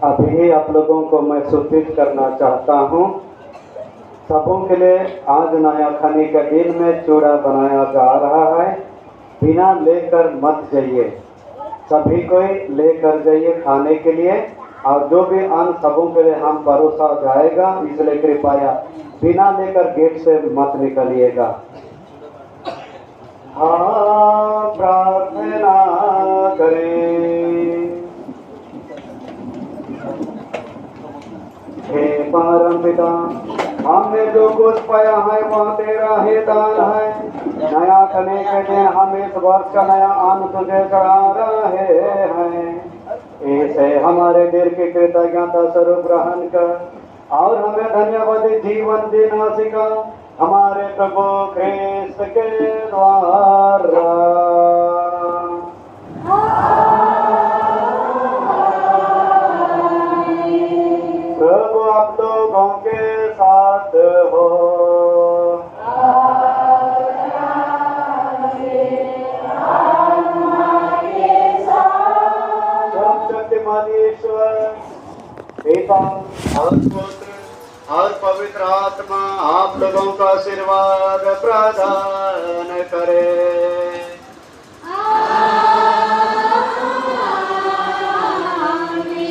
अभी आप लोगों को मैं सूचित करना चाहता हूँ, सबों के लिए आज नया खाने का दिन में चूड़ा बनाया जा रहा है। बिना लेकर मत जाइए, सभी कोई लेकर जाइए खाने के लिए, और जो भी अन्न सबों के लिए हम परोसा जाएगा, इसलिए कृपया बिना लेकर गेट से मत निकलिएगा। हाँ, प्रार्थना करें। हे परम पिता, हमने जो कुछ पाया है वह तेरा ही दान है। नया खाने के दिन हम इस वर्ष का नया अन्न तुझे चढ़ा रहे हैं। इसे हमारे दिल की कृतज्ञता स्वरूप ग्रहण कर और हमें धन्यवादी जीवन देना सिखा, हमारे प्रभु ख्रिस्त के द्वारा। प्रभु आप लोगों के साथ हो। सर्वशक्तिमान ईश्वर पिता और पुत्र और पवित्र आत्मा आप लोगों का आशीर्वाद प्रदान करे।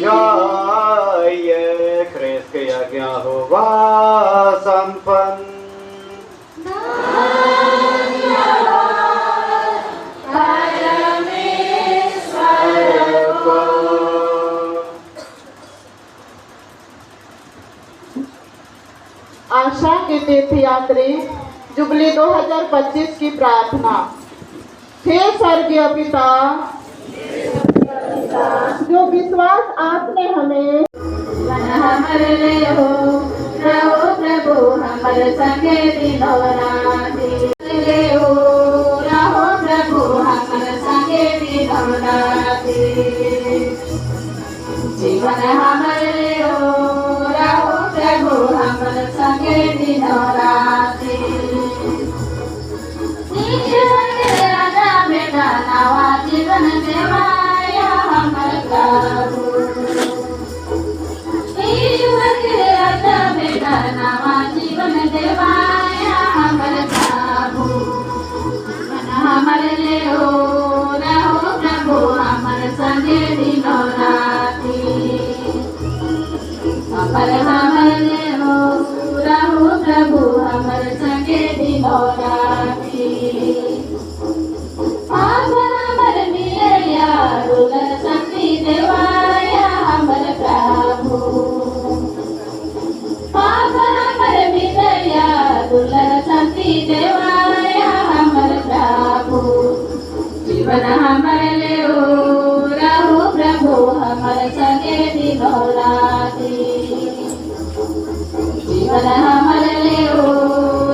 जय ख्रिस्त की आज्ञा हुआ संपन्न। आशा के तीर्थयात्री जुबली 2025 की प्रार्थना। हे स्वर्गीय पिता, जो विश्वास आपने हमें हमर ले हो रहो प्रभु हमर संगे दिनो राति ले हो रहो प्रभु हमर संगे दिनो राति जीवन हमर ले हो रहो प्रभु हमर संगे दिनो राति राजा बेटा नवा जीवन देवाया हमर प्रभु राजा बेटा नवा जीवन देवाया हमर प्रभु हमर ले हो रहो प्रभु हमर संगे दिनो राति हमर ले हो रहो प्रभु हमर संगे दिनो राति हमर मिलया दुलर शक्ति देवाया हमर प्रभु हमर मिलया दुलर शक्ति देवाया हमर प्रभु जीवन हमर ले हो रहो प्रभु हमर संगे दिनो राति जीवन हमर ले हो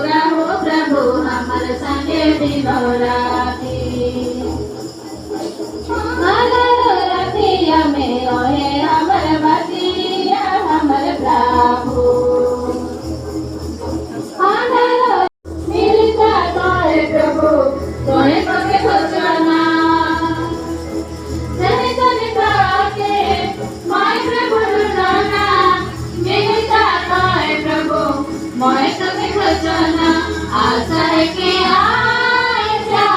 रहो प्रभु हमर संगे दिनो राति रतिया में रोहे हमर बसिया हमर प्रभु मिलता तोरे प्रभु तोरे पगे खोजना जने जने काके माय प्रभु नाना मिलता तोरे प्रभु मोय पगे खोजना आशा है कि आए जा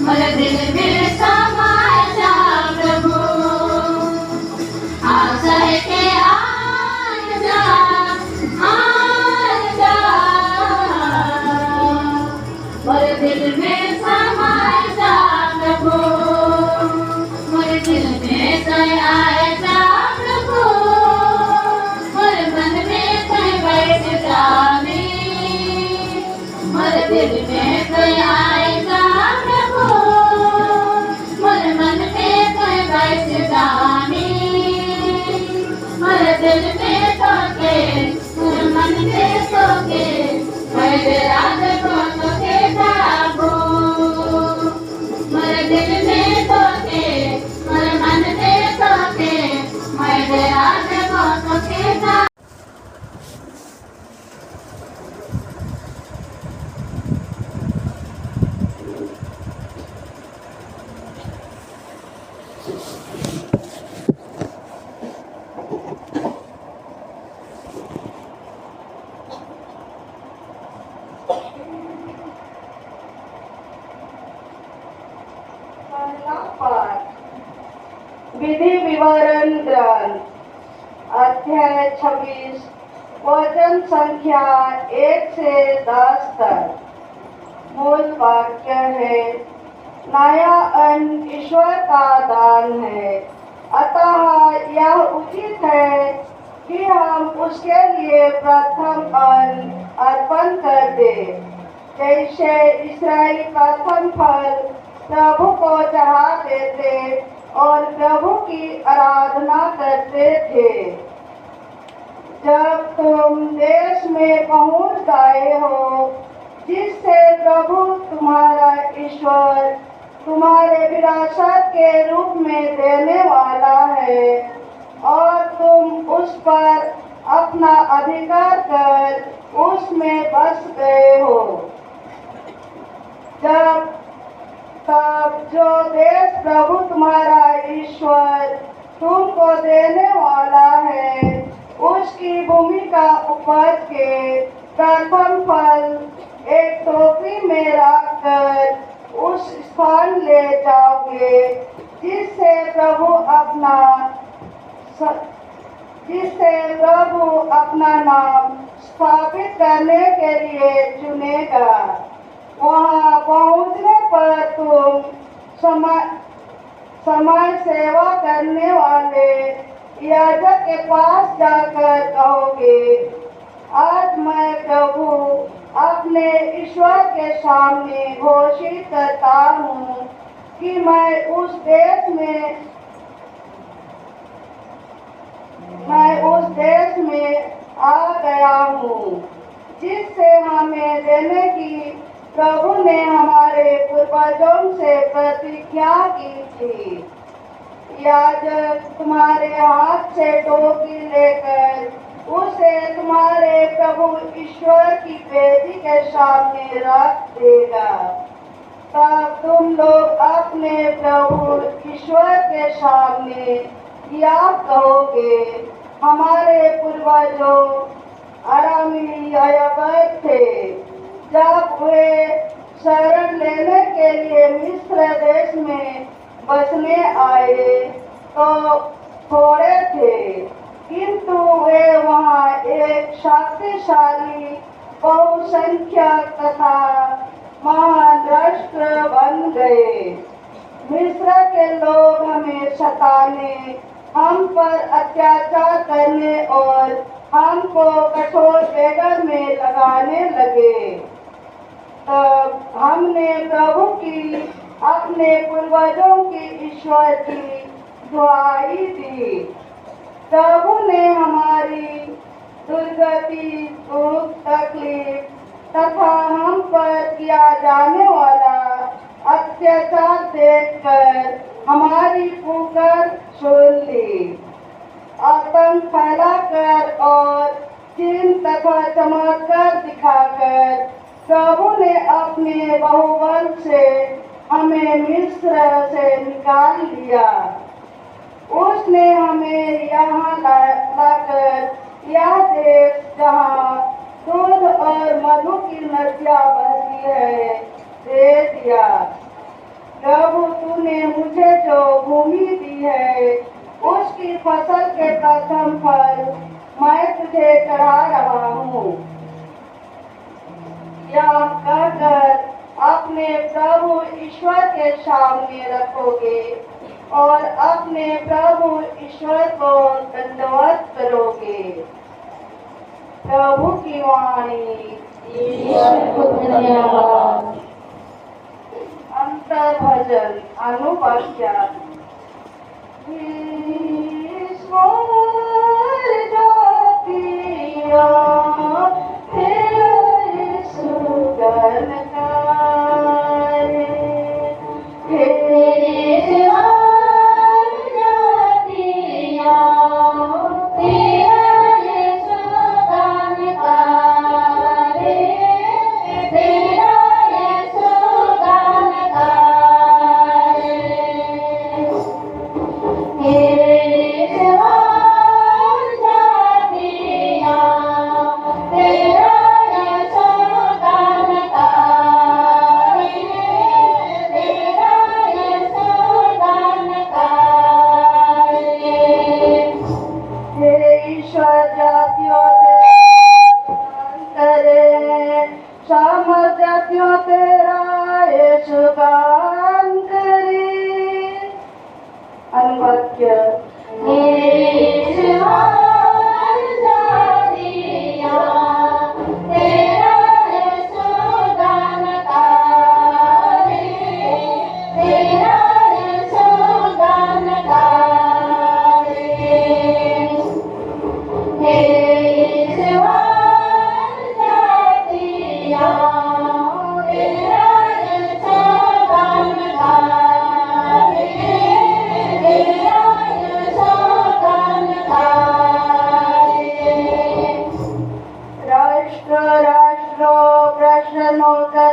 मेरे दिल में समाए जा प्रभु आशा है कि आए जा मेरे दिल में समाए जा प्रभु मेरे दिल में आए जा प्रभु मेरे मन में बैठ जाने मेरे दिल में आए जा प्रभु मेरे मन में बैठ जाने मेरे दिल में तो के मेरे मन में तो के मेरे राज को तो के बाबू मेरे दिल में तो के मेरे मन में तो के मेरे राज को तो के बाबू विधि विवरण ग्रंथ अध्याय 26 वचन संख्या 1 से 10 तक। मूल वाक्य है, नया अन्न ईश्वर का दान है, अतः यह उचित है कि हम उसके लिए प्रथम अन्न अर्पण कर दें। जैसे इस्राएली प्रथम फल प्रभु को चढ़ा देते और प्रभु की आराधना करते थे। जब तुम देश में पहुंच गए हो जिससे प्रभु तुम्हारा ईश्वर तुम्हारे विरासत के रूप में देने वाला है और तुम उस पर अपना अधिकार कर उसमें बस गए हो, तब जो देश प्रभु तुम्हारा ईश्वर तुमको देने वाला है उसकी भूमि का उपज के प्रथम फल एक टोकरी में रखकर उस स्थान ले जाओगे जिससे प्रभु अपना नाम स्थापित करने के लिए चुनेगा। वहाँ पहुँचने पर तुम समय सेवा करने वाले याजक के पास जाकर कहोगे, आज मैं प्रभु अपने ईश्वर के सामने घोषित करता हूँ कि मैं उस देश में आ गया हूँ जिससे हमें देने की प्रभु ने हमारे पूर्वजों से प्रतिज्ञा की थी। याजक तुम्हारे हाथ से टोपी लेकर उसे तुम्हारे प्रभु ईश्वर की वेदी के सामने रख देगा। तब तुम लोग अपने प्रभु ईश्वर के सामने याद कहोगे, हमारे पूर्वजों अरामी यावत थे, जब वे शरण लेने के लिए मिस्र देश में बसने आए तो थोड़े थे, किंतु वे वहाँ एक शक्तिशाली बहुसंख्यक तथा महान राष्ट्र बन गए। मिस्र के लोग हमें सताने, हम पर अत्याचार करने और हमको कठोर बेगर में लगाने लगे। तब हमने प्रभु की अपने पूर्वजों की ईश्वर की दुआई दी। प्रभु ने हमारी दुर्गति, दुख, तकलीफ तथा हम पर किया जाने वाला अत्याचार देखकर हमारी पुकार सुन ली। आतंक फैलाकर और चिन्ह तथा चमत्कार दिखाकर प्रभु ने अपने बहुबल से हमें मिस्र से निकाल लिया। उसने हमें यहाँ लाकर यह देश जहाँ दूध और मधु की नदियाँ बहती है दे दिया। प्रभु तूने मुझे जो भूमि दी है उसकी फसल के प्रथम फल मैं तुझे चढ़ा रहा हूँ। यह कहकर अपने प्रभु ईश्वर के सामने रखोगे और अपने प्रभु ईश्वर को दंडवत करोगे। प्रभु की वाणी। ईश्वर को धन्यवाद। अंतर भजन अनुपस्थित। ईश्वर जातिया तेरे सुगन करे, तेरे ईश्वर जातिया तेरे सुगन करे, तेरा सुगन करे। जातियों तेरा यीशु गान करे। अनुवाक्य।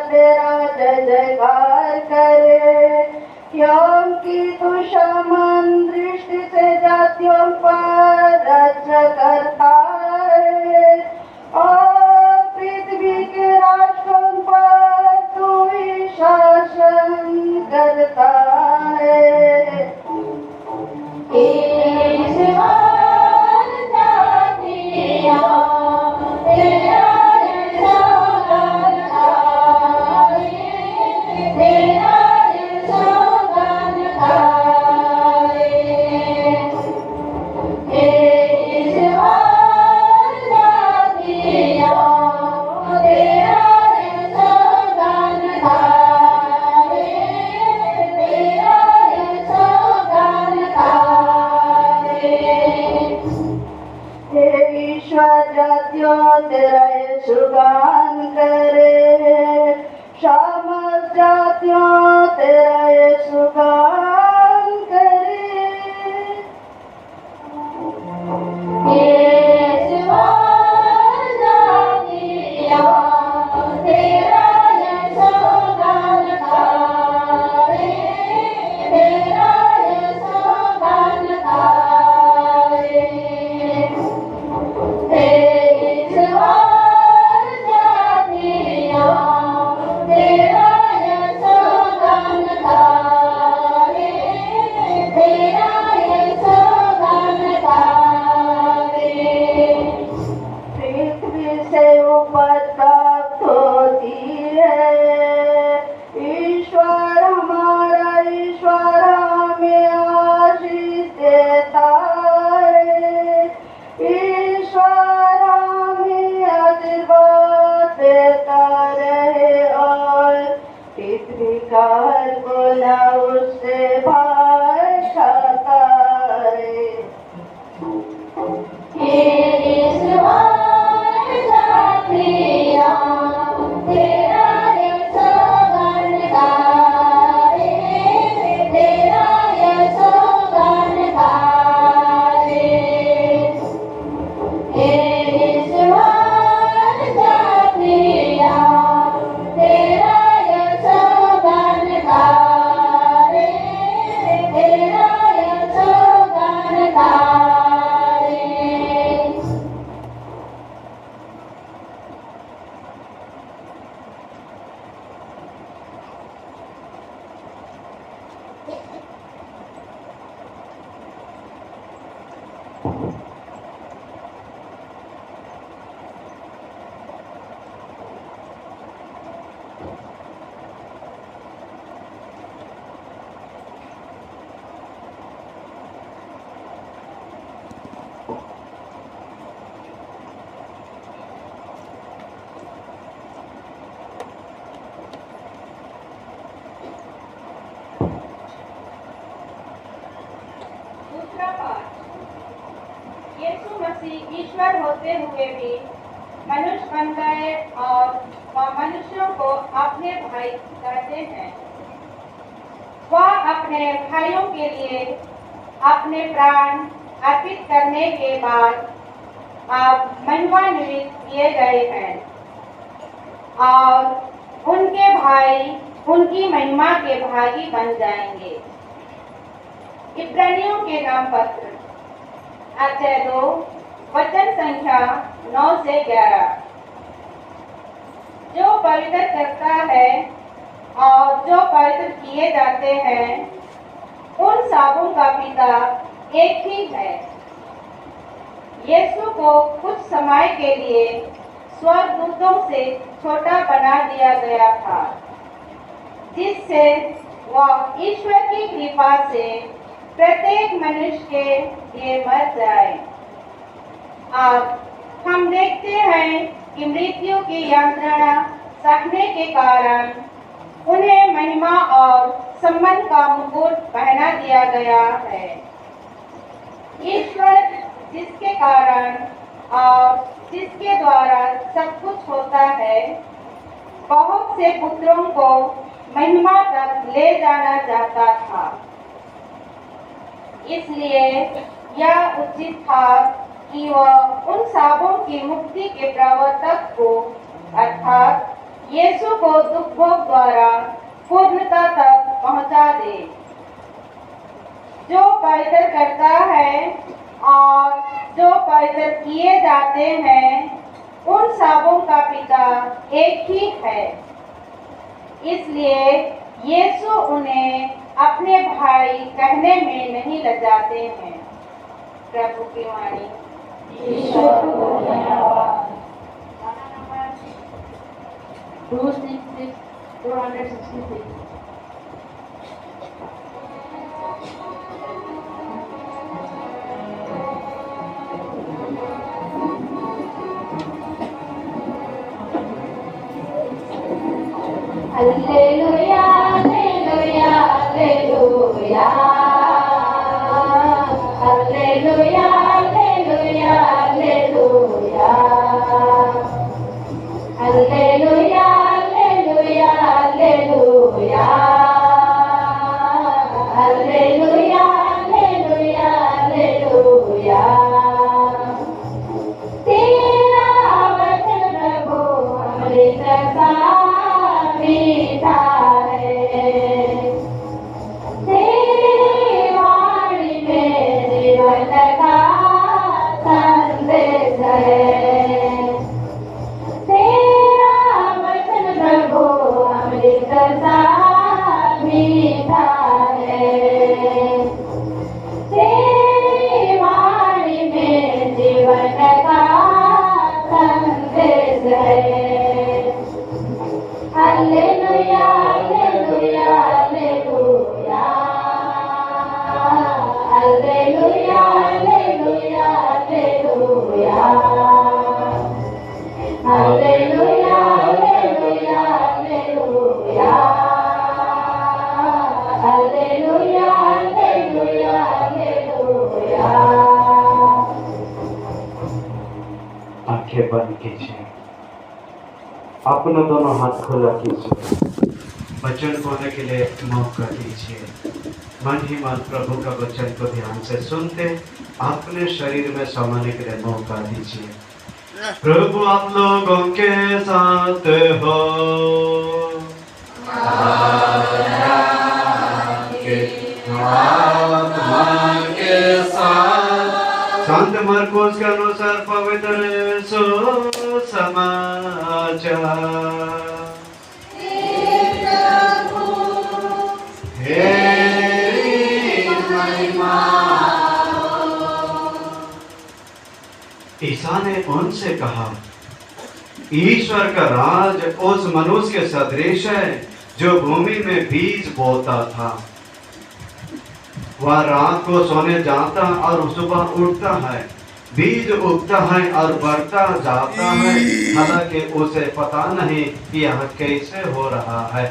तेरा जय जयकार करे, क्योंकि तू समान दृष्टि से जातियों पर राज्य करता है और पृथ्वी के राष्ट्रों पर तू ही शासन करता है। Hey, जातियों तेरा यीशु गान करे, समस्त जातियों तेरा यीशु गान करे। यीशु मसीह ईश्वर होते हुए भी मनुष्य बन गए और वह मनुष्यों को अपने भाई कहते हैं। वह अपने भाइयों के लिए अपने प्राण अर्पित करने के बाद अब महिमान्वित किए गए हैं और उनके भाई उनकी महिमा के भागी बन जाएंगे। इब्रानियों के नाम पत्र अध्याय 2 वचन संख्या 9 से 11। जो पवित्र करता है और जो पवित्र किए जाते हैं उन सबों का पिता एक ही है। यीशु को कुछ समय के लिए स्वर्गदूतों से छोटा बना दिया गया था, जिससे वह ईश्वर की कृपा से प्रत्येक मनुष्य के लिए मर जाए। अब हम देखते हैं कि मृत्यु की यंत्रणा सहने के कारण उन्हें महिमा और सम्मान का मुकुट पहना दिया गया है। ईश्वर जिसके कारण और जिसके द्वारा सब कुछ होता है, बहुत से पुत्रों को महिमा तक ले जाना चाहता था। इसलिए यह उचित था कि वह उन सबों की मुक्ति के प्रवर्तक को अर्थात यीशु को दुख भोग द्वारा पूर्णता तक पहुंचा दे। जो पवित्र करता है और जो पवित्र किए जाते हैं उन सबों का पिता एक ही है। इसलिए यीशु उन्हें अपने भाई कहने में नहीं लजाते हैं। प्रभु की वाणी। ईश्वर को धन्यवाद। 266 Alleluia, alleluia, alleluia. Alleluia, alleluia, alleluia. बंद कीजिए, अपने दोनों हाथ खुला कीजिए, वचन बोलने के लिए मौका दीजिए। मन ही मन प्रभु का वचन को ध्यान से सुनते अपने शरीर में समाने के लिए मौका दीजिए। प्रभु आप लोगों के साथ हो, आत्मा के साथ। संत मरकुस के अनुसार पवित्र सुसमाचार। ईसा ने उनसे कहा, ईश्वर का राज उस मनुष्य के सदृश है जो भूमि में बीज बोता था। वह रात को सोने जाता और सुबह उठता है, बीज उगता है और बढ़ता जाता है, हालांकि उसे पता नहीं कि यह कैसे हो रहा है।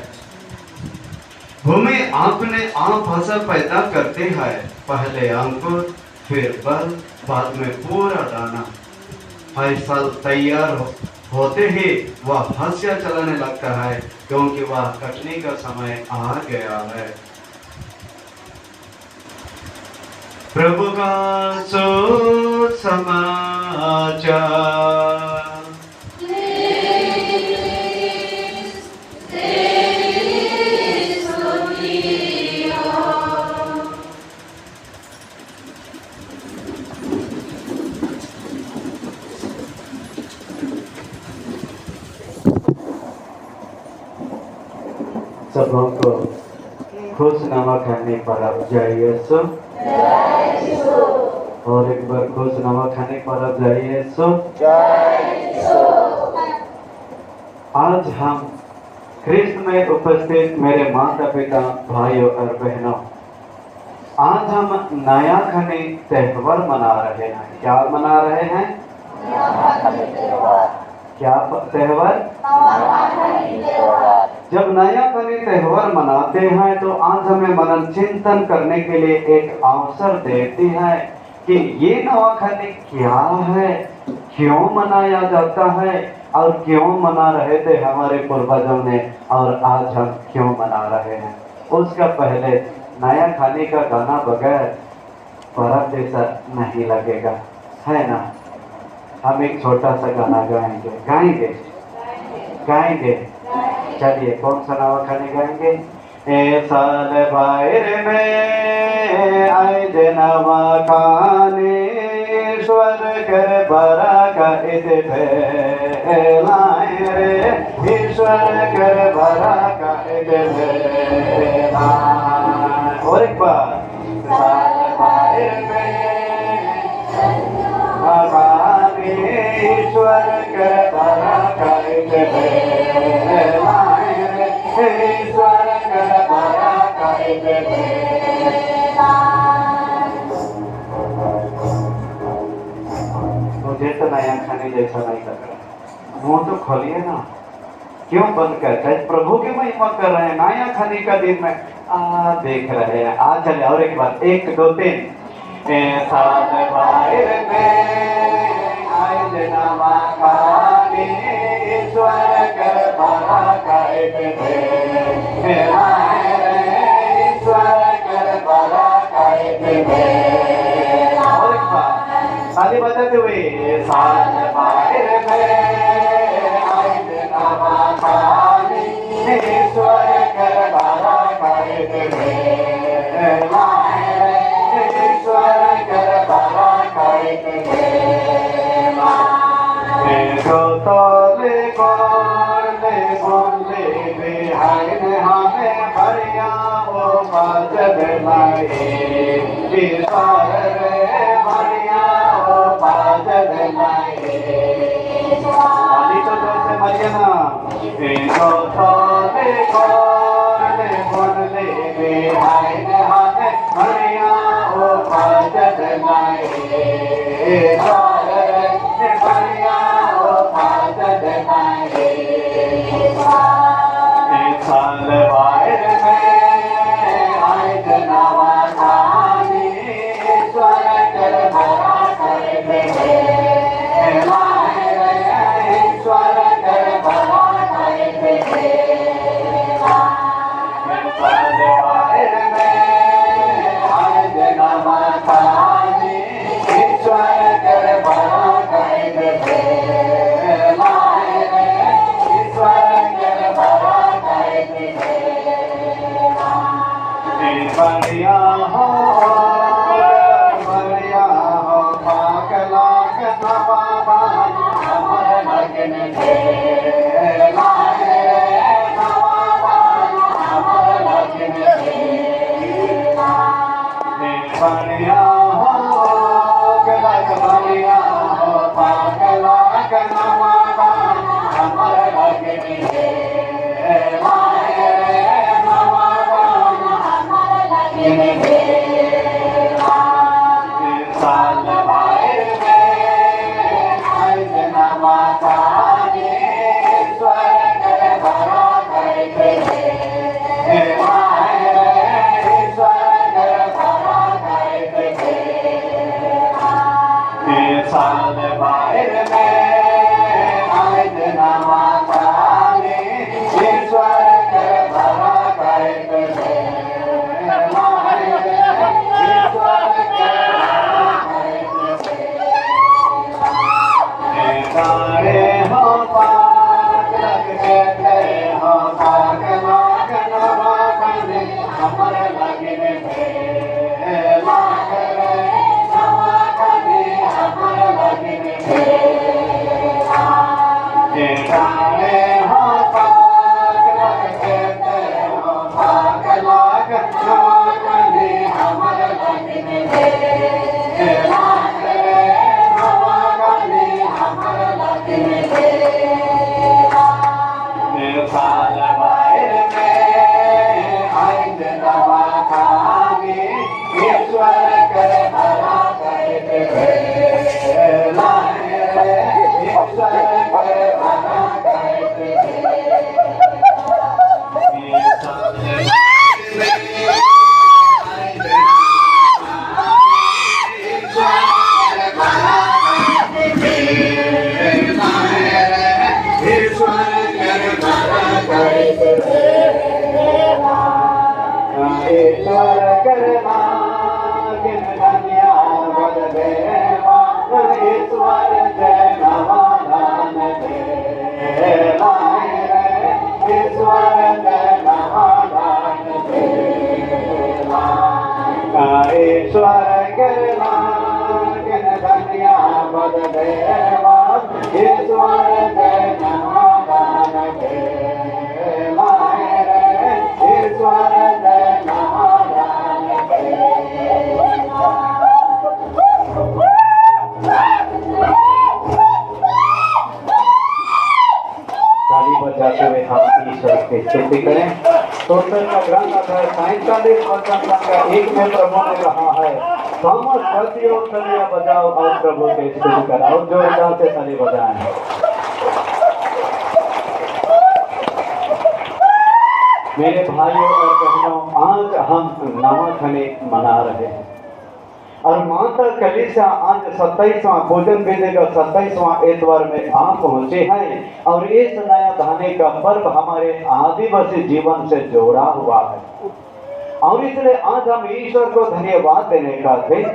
भूमि अपने आप फसल पैदा करते है, पहले अंकुर, फिर बल, बाद में पूरा दाना। फसल तैयार होते ही वह हंसिया चलाने लगता है, क्योंकि वह कटने का समय आ गया है। प्रभु का सुसमाचार। सबों को खुशनामा खाने पर अब जाइए सो, और एक बार खुशनामा खाने पर अब जाइए सो। आज हम ख्रिस्त में उपस्थित मेरे माता पिता, भाइयों और बहनों, आज हम नया खाने त्योहार मना रहे हैं। क्या मना रहे हैं? क्या त्योहार? जब नया खाने त्योहार मनाते हैं तो आज हमें मनन चिंतन करने के लिए एक अवसर देती है कि ये नया खाने क्या है, क्यों मनाया जाता है और क्यों मना रहे थे हमारे पूर्वजों ने, और आज हम क्यों मना रहे हैं। उसका पहले नया खाने का गाना बगैर पर्व जैसा नहीं लगेगा, है ना। हम एक छोटा सा गाना गाएंगे। चलिए, कौन सा नवा खाने गाएंगे? ए साल बाहर में आए जे नवा खाने, ईश्वर कर बरा का इधे लाए रे, ईश्वर कर बरा का इधे लाए। और एक बार, साल बाहर में ईश्वर कर बरा का इधे लाए रे, ईश्वर कर बरा का इधे मुझे तो नया खाने जैसा नहीं लग रहा। मुंह तो खोलिए ना, क्यों बंद करते हैं? प्रभु की महिमा कर रहे हैं, नया खाने का दिन में देख रहे हैं। आज चले और एक बार, 1 2 3। साल बाहर में आए जे नवा खाने, ईश्वर कर बरा का इधे लाए रे, ईश्वर कर बरा का इधे। और एक बार ताली बजाते हुए, साल बाहर में आए जे नवा खाने, ईश्वर कर बरा का इधे लाए रे, ईश्वर कर बरा का इधे हमें भरिया वो बाजब लाए, ईश्वर रे भरिया वो बाजब लाए। ताली तो जोर से मारिए ना। भरिया वो बाजब लाए, ईश्वर रे भरिया वो बाजब लाए। साल बाहर में आए जे नवा खाने, ईश्वर कर बरा का इधे लाए रे, खाने ईश्वर कर भला कर दे लाए रे ईश्वर कर भला कर दे बढ़िया हो पागला के नवा हमर लगन दे लाए रे नवा हमर लगन दे बढ़िया हो गलत बढ़िया हो पागला के नवा हमर लगन दे लाए रे नवा हमर लगन दे साल बाहर में आज नवा खाने ईश्वर कर भला कर दे साल बाहर में आज नवा खाने ईश्वर कर भला कर दे सारे हो पाक लग गए हो पाक लाग नवा खाने हमर लगन दे लाग रे नवा खाने हमर लगन दे सारे हो पाक लग गए हो पाक लाग नवा खाने हमर लगन दे लाग रे नवा खाने हमर लगन दे साल बाहर में आज नवा खाने ईश्वर कर भला कर दे लाए रे ईश्वर कर भला कर दे साल बाहर में आज नवा खाने ईश्वर कर भला कर दे लाए रे ईश्वर कर भला कर दे ईश्वर कर मागिन धन्यवाद देवा ईश्वर जय नवा दान दे लाए रे ईश्वर जय नवा दान दे ईश्वर कर मागिन धन्यवाद देवा ईश्वर जय नवा दान दे लाए रे ईश्वर जय नवा दान दे ताली बजाते हुए हम ईश्वर की स्तुति करें। तोतर का ग्रंथ अध्याय 47 वचन संख्या 1 में प्रभु ने कहा है समस्त गतियों तालियां बजाओ और प्रभु की स्तुति करो और जोरदार से ताली बजाएं। मेरे भाइयों और बहनों आज हम नवा खाने मना रहे हैं और माता कलीसिया आज 27वां भोजन विधि का 27वां एतवार में आ पहुंचे हैं और इस नया खाने का पर्व हमारे आदिवासी जीवन से जोड़ा हुआ है और इसलिए आज हम ईश्वर को धन्यवाद देने का दिन,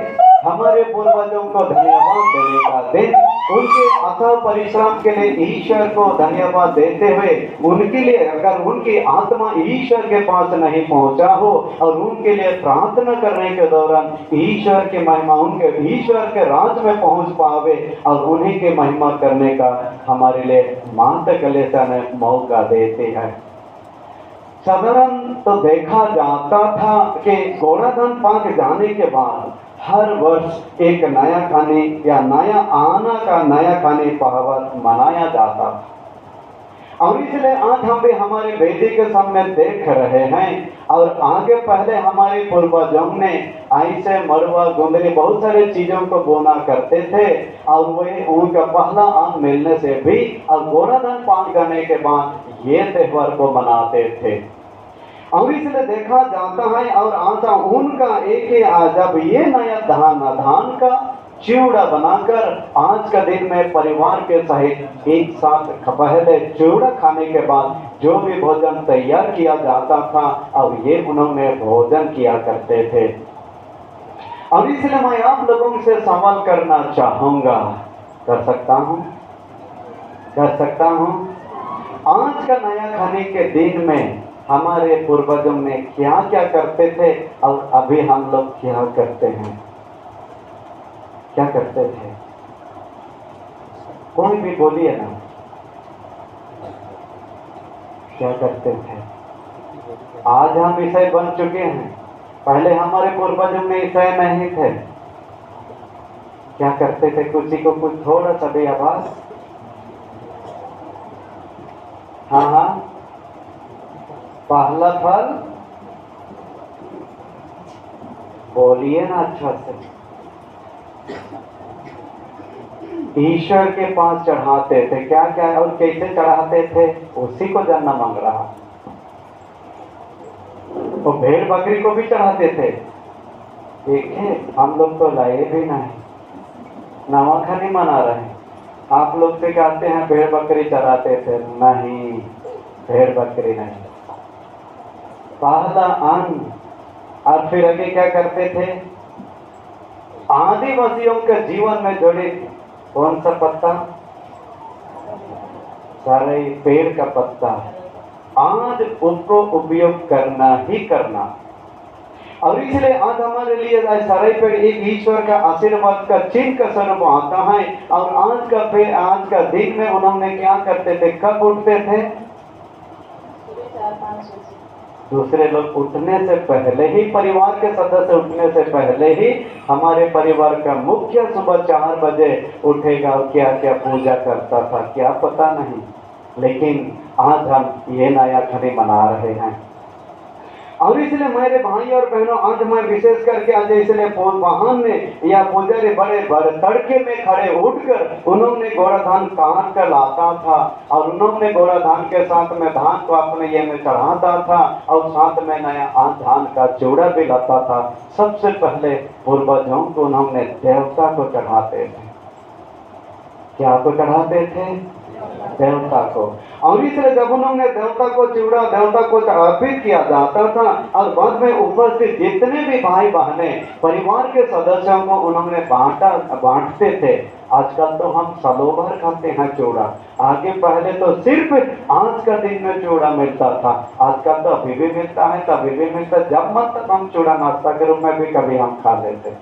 हमारे पूर्वजों को धन्यवाद देने का दिन, उनके अथक परिश्रम के लिए ईश्वर को धन्यवाद देते हुए उनके लिए अगर उनकी आत्मा ईश्वर के पास नहीं पहुंचा हो और उनके लिए प्रार्थना करने के दौरान ईश्वर की महिमा उनके ईश्वर के राज में पहुंच पावे और उन्हीं की महिमा करने का हमारे लिए माता कलीसिया ने मौका देते हैं। साधारण तो देखा जाता था कि गोवर्धन पाक जाने के बाद हर वर्ष एक नया खाने या नया आना का नया खाने पर्व मनाया जाता और इसलिए आज हम भी हमारे वेदी के सामने देख रहे हैं और आगे पहले हमारे पूर्वजों ने ऐसे मरुआ गुंदरी बहुत सारी चीजों को बोना करते थे और वे उनका पहला अन्न मिलने से भी और गोवर्धन पाक जाने के बाद ये त्योहार को मनाते थे और इसलिए देखा जाता है और आशा उनका एक ही जब ये नया धान का चिवड़ा बनाकर आज का दिन में परिवार के सहित एक साथ पहले चिवड़ा खाने के बाद जो भी भोजन तैयार किया जाता था अब ये उन्होंने भोजन किया करते थे और इसलिए मैं आप लोगों से सवाल करना चाहूंगा, कर सकता हूं? कर सकता हूं? आज का नया खाने के दिन में हमारे पूर्वजों ने क्या क्या करते थे और अभी हम लोग क्या करते हैं? क्या करते थे? कोई भी बोलिए ना, क्या करते थे? आज हम ईसाई बन चुके हैं, पहले हमारे पूर्वजों में ईसाई नहीं थे। क्या करते थे? किसी को कुछ थोड़ा सा भी आवाज? हाँ हाँ, पहला फल बोलिए ना अच्छा से। ईश्वर के पास चढ़ाते थे। क्या क्या और कैसे चढ़ाते थे? उसी को जानना मांग रहा। तो भेड़ बकरी को भी चढ़ाते थे। देखिए, हम लोग तो लाए भी नहीं, नवाखानी मना रहे। आप लोग से कहते हैं भेड़ बकरी चढ़ाते थे। नहीं, भेड़ बकरी नहीं, पहला अन्न। और फिर आगे क्या करते थे? आदिवासियों के जीवन में जुड़े कौन सा पत्ता? सारे पेड़ का पत्ता। आज उसको उपयोग करना ही करना। और इसलिए आज हमारे लिए सारे पेड़ एक ईश्वर का आशीर्वाद का चिन्ह का स्वरूप आता है। और आज का दिन में उन्होंने क्या करते थे? कब उठते थे? दूसरे लोग उठने से पहले ही, परिवार के सदस्य उठने से पहले ही हमारे परिवार का मुख्य सुबह 4 बजे उठेगा और क्या क्या पूजा करता था क्या पता नहीं। लेकिन आज हम ये नया खड़ी मना रहे हैं। और इसलिए मेरे भाई और बहनों, आज मैं विशेष करके आज इसलिए वाहन में या पुजारी बड़े तड़के में खड़े उठकर उन्होंने घोड़ा धान काट कर लाता था और उन्होंने घोड़ा धान के साथ में धान को अपने ये में चढ़ाता था और साथ में नया धान का चूड़ा भी लाता था। सबसे पहले पूर्वजों को उन्होंने देवता को चढ़ाते थे। क्या को चढ़ाते थे? देवता को। और इसलिए जब उन्होंने देवता को चूड़ा देवता को अर्पित किया जाता था और बाद में उपस्थित जितने भी भाई बहने परिवार के सदस्यों को उन्होंने बांटते थे। आजकल तो हम सालों भर खाते हैं चूड़ा। आगे पहले तो सिर्फ आज का दिन में चूड़ा मिलता था। आजकल तो अभी भी मिलता है, तभी भी मिलता है। जब मन तक हम चूड़ा नाश्ता के रूप में भी कभी हम खा लेते।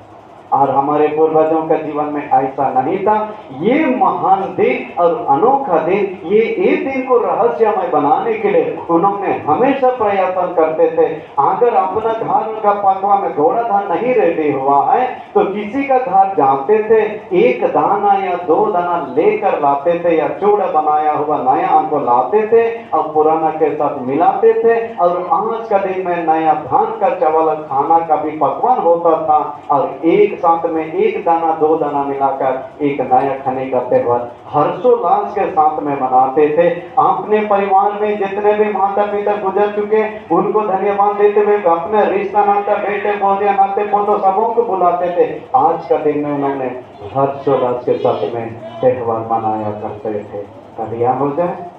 और हमारे पूर्वजों के जीवन में ऐसा नहीं था। ये महान दिन और अनोखा दिन, ये एक दिन को रहस्यमय बनाने के लिए उन्होंने हमेशा प्रयत्न करते थे। अगर अपना घर का पकवान में घोड़ा धान नहीं रेडी हुआ है तो किसी का घर जाते थे, एक दाना या 2 दाना लेकर लाते थे या चूड़ा बनाया हुआ नया हमको लाते थे और पुराना के साथ मिलाते थे। और आज का दिन में नया धान का चावल खाना का भी पकवान होता था और एक साथ में 1 दाना 2 दाना मिलाकर एक नया खाने का त्योहार हर्षोल्लास के साथ में मनाते थे। अपने परिवार में जितने भी माता पिता गुजर चुके उनको धन्यवाद देते हुए अपने रिश्ता नाता बेटे पौधे नाते पोतों सबों को बुलाते थे। आज का दिन में उन्होंने हर्षोल्लास के साथ में त्योहार मनाया करते थे। कभी हो जाए।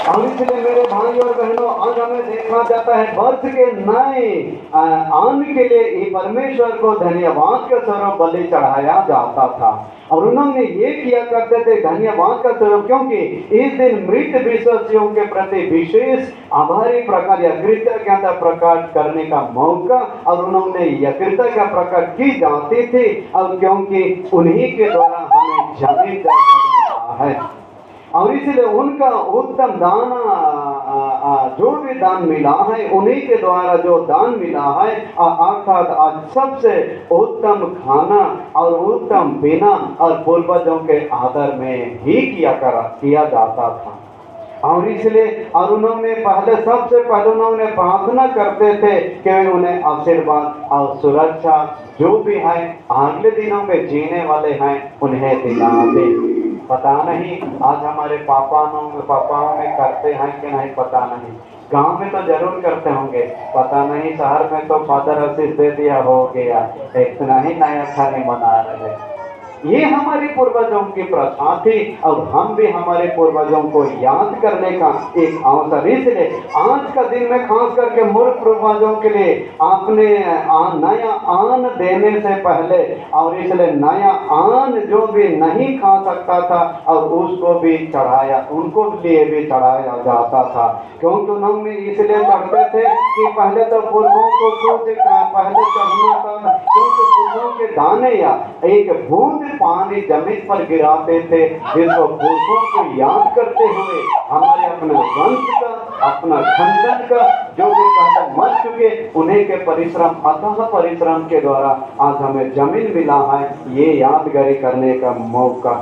और इसलिए मेरे भाई और बहनों, आज हमें देखा जाता है वर्ष के नए अन्न के लिए परमेश्वर को धन्यवाद का स्वरूप बलि चढ़ाया जाता था। और उन्होंने ये किया करते थे धन्यवाद का स्वरूप, क्योंकि इस दिन मृत विश्वासियों के प्रति विशेष आभारी प्रकार या कृतज्ञता प्रकट करने का मौका और उन्होंने यह कृतज्ञता प्रकट की जाती थी। और क्योंकि उन्हीं के द्वारा हमें जमीन है और इसलिए उनका उत्तम दान जो भी दान मिला है उन्हीं के द्वारा जो दान मिला है अर्थात आज सबसे उत्तम खाना और उत्तम पीना और पूर्वजों के आदर में ही किया जाता था। और इसलिए और उन्होंने सबसे पहले उन्होंने प्रार्थना करते थे कि उन्हें आशीर्वाद और सुरक्षा जो भी है अगले दिनों में जीने वाले हैं उन्हें दिला दे। पता नहीं आज हमारे पापाओं में करते हैं कि नहीं, पता नहीं। गांव में तो जरूर करते होंगे, पता नहीं शहर में तो फादर आशीष दे दिया हो गया, इतना ही नया खाने मना रहे। ये हमारे पूर्वजों की प्रथा थी और हम भी हमारे पूर्वजों को याद करने का एक अवसर। इसलिए आज का दिन में खास करके मूर्ख पूर्वजों के लिए आपने नया आन देने से पहले, और इसलिए नया आन जो भी नहीं खा सकता था और उसको भी चढ़ाया, उनको लिए भी चढ़ाया जाता था। क्योंकि उन्होंने इसलिए चढ़ते थे कि पहले तो पुरखों को कुछ पहले चढ़ना था, क्योंकि पुरखों के दाने या एक बूंद पानी जमीन पर गिराते थे, जिसको पुरखों को याद करते हुए हमारे अपने वंश का, अपना खंडन का जो भी पहले मर चुके उन्हीं के परिश्रम, अथाह परिश्रम के द्वारा आज हमें जमीन मिला है, ये यादगारी करने का मौका।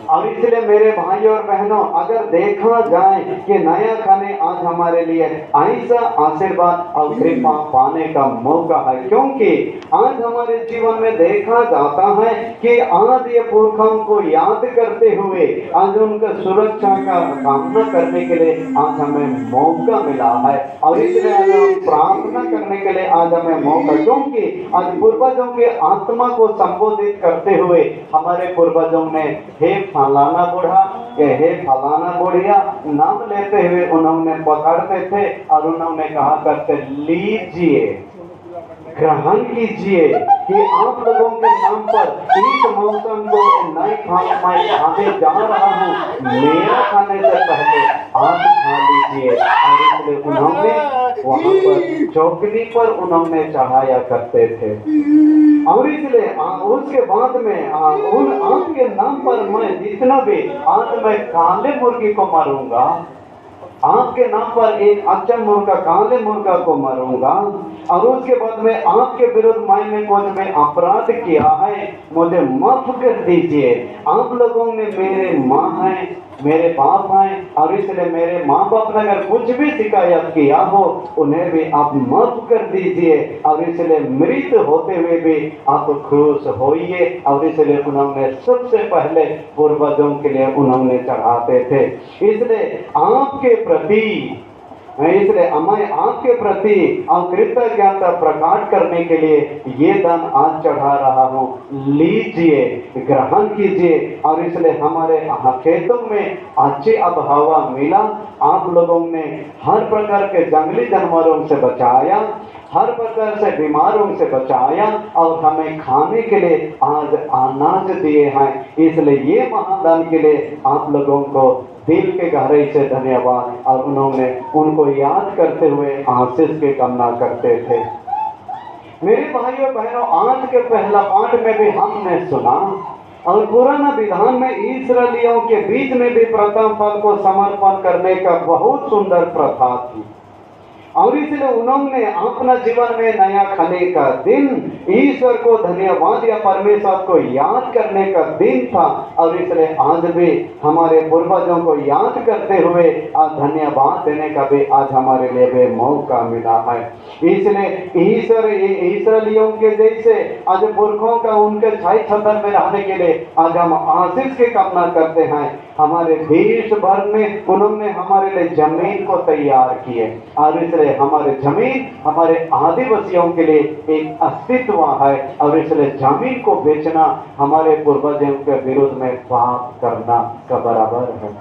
और इसलिए मेरे भाइयों और बहनों, अगर देखा जाए कि नया खाने आज हमारे लिए ऐसा आशीर्वाद और कृपा पाने का मौका है, क्योंकि आज हमारे जीवन में देखा जाता है कि आज ये पुरखों को याद करते हुए आज उनका सुरक्षा का कामना करने के लिए आज हमें मौका मिला है। और इसलिए आज हम प्रार्थना करने के लिए आज हमें मौका, क्योंकि आज पूर्वजों के आत्मा को संबोधित करते हुए हमारे पूर्वजों ने हे फलाना बूढ़ा, हे फलाना बुढ़िया नाम लेते हुए उन्होंने पकड़ते थे और उन्होंने कहा करते लीजिए, ग्रहण कीजिए कि आप लोगों के नाम पर इस मौसम को नए फल मैं खाने जा रहा हूँ, मेरा खाने से पहले आप खा लीजिए। और इसलिए उन्होंने वहाँ पर चौकनी पर उन्होंने चढ़ाया करते थे। और इसलिए उसके बाद में उन आपके नाम पर मैं जितना भी आज मैं काले मुर्गी को मारूंगा, आपके नाम पर एक अच्छा मुर्गा, काले मुर्गा को मारूंगा, और उसके बाद में आपके विरुद्ध मैंने कुछ में अपराध किया है, मुझे माफ कर दीजिए। आप लोगों ने मेरे माँ हैं, मेरे बाप हैं, और इसलिए मेरे माँ बाप ने अगर कुछ भी शिकायत किया हो उन्हें भी आप माफ कर दीजिए। और इसलिए मृत होते हुए भी आप खुश होइए। और इसलिए उन्होंने सबसे पहले पूर्वजों के लिए उन्होंने चढ़ाते थे। इसलिए आपके प्रति मैं आपके प्रति कृतज्ञता प्रकट करने के लिए ये दान आज चढ़ा रहा हूँ, लीजिए, ग्रहण कीजिए। और इसलिए हमारे खेतों में अच्छी आबहवा मिला, आप लोगों ने हर प्रकार के जंगली जानवरों से बचाया, हर प्रकार से बीमारों से बचाया, और हमें खाने के लिए आज अनाज दिए हैं। इसलिए ये महादान के लिए आप लोगों को दिल के गहराई से धन्यवाद। और उन्होंने उनको याद करते हुए आशीष की कामना करते थे। मेरे भाइयों बहनों, आज के पहला पाठ में भी हमने सुना, और पुराना विधान में इस्राएलियों के बीच में भी प्रथम फल को समर्पण करने का बहुत सुंदर प्रथा थी। और इसलिए उन्होंने अपना जीवन में नया खाने का दिन ईश्वर को धन्यवाद या परमेश्वर को याद करने का दिन था। और इसलिए आज भी हमारे पूर्वजों को याद करते हुए आज धन्यवाद देने का भी आज हमारे लिए भी मौका मिला है। इसलिए ईश्वर इस्राएलियों के जैसे आज पुरखों का उनके छाई छतन में रहने के लिए आज हम आशीष की कामना करते हैं। हमारे देश भर में उन्होंने हमारे लिए जमीन को तैयार किए, और इसलिए हमारे जमीन हमारे आदिवासियों के लिए एक अस्तित्व है। और इसलिए जमीन को बेचना हमारे पूर्वजों के विरुद्ध में पाप करना का बराबर है।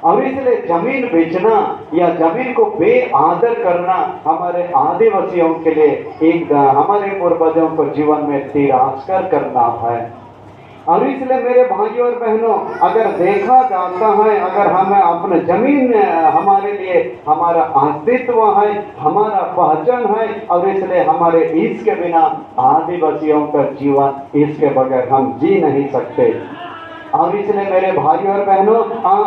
और इसलिए जमीन बेचना या जमीन को बेआदर करना हमारे आदिवासियों के लिए एक हमारे पूर्वजों को जीवन में तिरस्कार करना है। और इसलिए मेरे भाइयों और बहनों, अगर देखा जाता है, अगर हमें अपने जमीन हमारे लिए हमारा अस्तित्व है, हमारा पहचान है, और इसलिए हमारे इसके बिना आदिवासियों का जीवन इसके बगैर हम जी नहीं सकते। और इसलिए मेरे भाइयों और बहनों,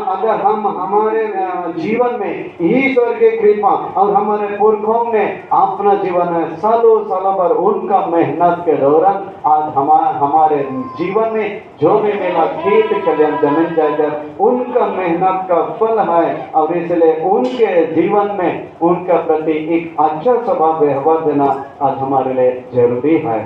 अगर हम हमारे जीवन में ईश्वर की कृपा और हमारे पुरखों ने अपना जीवन में सालों सालों पर उनका मेहनत के दौरान आज हमारे जीवन में जो भी मेरा खेत खलिहान जमीन जायदाद उनका मेहनत का फल है। और इसलिए उनके जीवन में उनका प्रति एक अच्छा स्वभाव व्यवहार देना आज हमारे लिए जरूरी है।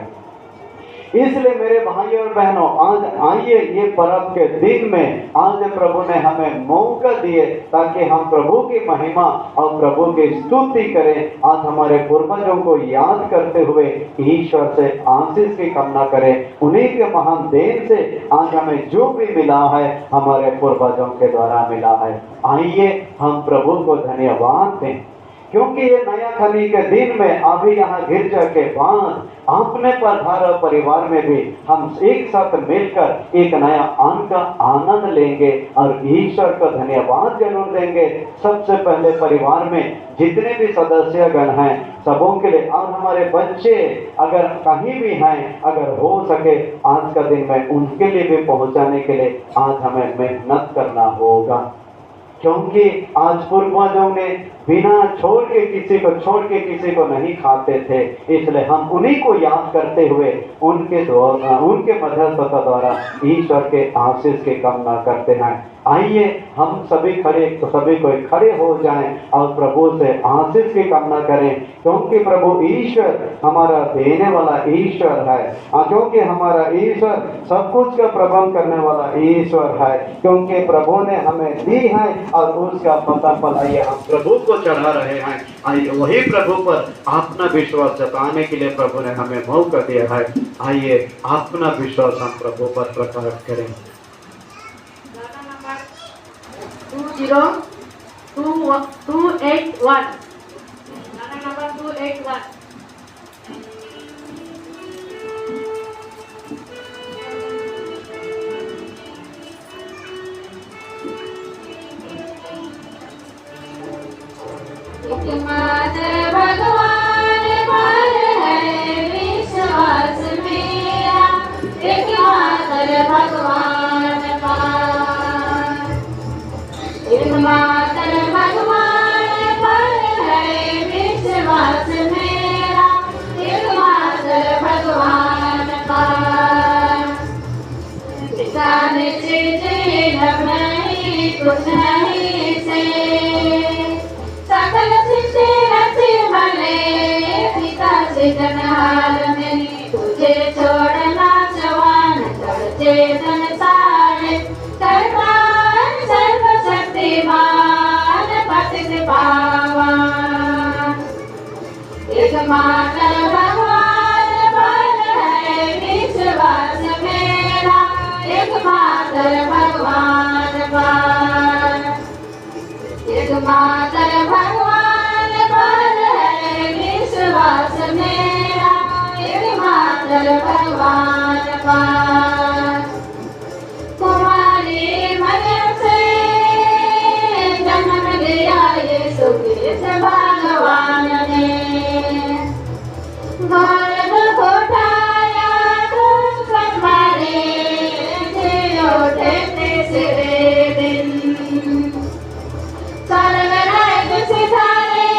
इसलिए मेरे भाइयों और बहनों, आज आइए ये पर्व के दिन में आज प्रभु ने हमें मौका दिए ताकि हम प्रभु की महिमा और प्रभु की स्तुति करें। आज हमारे पूर्वजों को याद करते हुए ईश्वर से आशीष की कामना करें। उन्हीं के महान देन से आज हमें जो भी मिला है हमारे पूर्वजों के द्वारा मिला है। आइए हम प्रभु को धन्यवाद दें, क्योंकि ये नया खनी के दिन में अभी यहाँ गिरजा के बाद अपने पधार परिवार में भी हम एक साथ मिलकर एक नया अन्न का आनंद लेंगे और ईश्वर को धन्यवाद जरूर देंगे। सबसे पहले परिवार में जितने भी सदस्यगण हैं सबों के लिए, और हमारे बच्चे अगर कहीं भी हैं, अगर हो सके आज का दिन में उनके लिए भी पहुंचाने के लिए आज हमें मेहनत करना होगा, क्योंकि आज पूर्वजों ने बिना छोड़ के किसी को नहीं खाते थे। इसलिए हम उन्हीं को याद करते हुए उनके मध्यस्थता द्वारा ईश्वर के आशीष की कामना करते हैं। आइए हम सभी कोई खड़े हो जाएं और प्रभु से आशीष की कामना करें, क्योंकि प्रभु ईश्वर हमारा देने वाला ईश्वर है, क्योंकि हमारा ईश्वर सब कुछ का प्रबंध करने वाला ईश्वर है, क्योंकि प्रभु ने हमें दी है और उसका पता फल आइए हम प्रभु को चढ़ा रहे हैं। आइए वही प्रभु पर अपना विश्वास जताने के लिए प्रभु ने हमें मौका दिया है। आइए अपना विश्वास हम प्रभु पर प्रकट करें। 20281 गाना नंबर 281। एकमात्र भगवान पर है विश्वास मेरा, एकमात्र भगवान पर, एकमात्र भगवान पर है विश्वास मेरा, एकमात्र भगवान पर। किसान चीजें नहीं कुछ नहीं से, सकल सिद्धि रति भले पिता से जनहार में, तुझे छोड़ना जवान करते संसार, करतान सर्वशक्तिमान पतित पावन। एकमात्र भगवान पर है विश्वास मेरा, एकमात्र भगवान पर, एकमात्र भगवान पर है विश्वास मेरा, एकमात्र भगवान पर। तुम्हारी मदद से जन्म लिया यीशु कृष्ण भगवान ने, घोर दुख उठाया दुख मारे, जियो उठे तीसरे दिन। स्वर्ग सिधारे